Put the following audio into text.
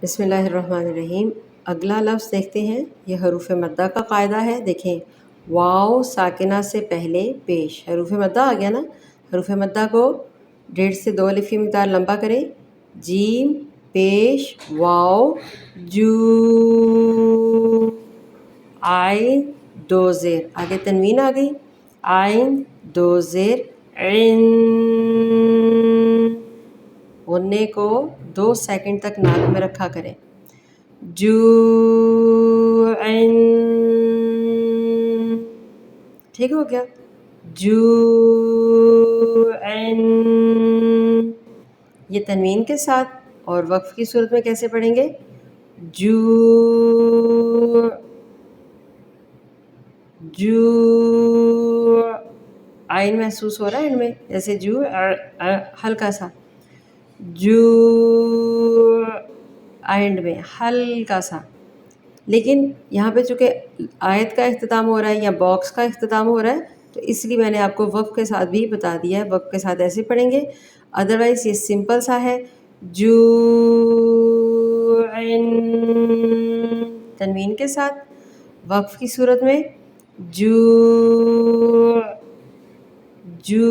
بسم اللہ الرحمن الرحیم۔ اگلا لفظ دیکھتے ہیں، یہ حروف مدہ کا قاعدہ ہے۔ دیکھیں، واو ساکنہ سے پہلے پیش، حروف مدہ آ گیا نا۔ حروف مدہ کو 1.5 سے 2 الف کی مقدار لمبا کریں۔ جیم پیش واو جو، آئین 2 زیر، آگے تنوین آ گئی، آئین 2 زیر عین، غنّے کو 2 سیکنڈ تک ناک میں رکھا کریں۔ جوعن، ٹھیک ہو گیا، جوعن۔ یہ تنوین کے ساتھ، اور وقف کی صورت میں کیسے پڑھیں گے؟ جو، جو، آئین محسوس ہو رہا ہے ان میں، جیسے جو ہلکا سا، جو آئنڈ میں ہلکا سا، لیکن یہاں پہ چونکہ آیت کا اختتام ہو رہا ہے یا باکس کا اختتام ہو رہا ہے، تو اس لیے میں نے آپ کو وقف کے ساتھ بھی بتا دیا ہے، وقف کے ساتھ ایسے پڑھیں گے، ادروائز یہ سمپل سا ہے، جو تنوین کے ساتھ، وقف کی صورت میں جو، جو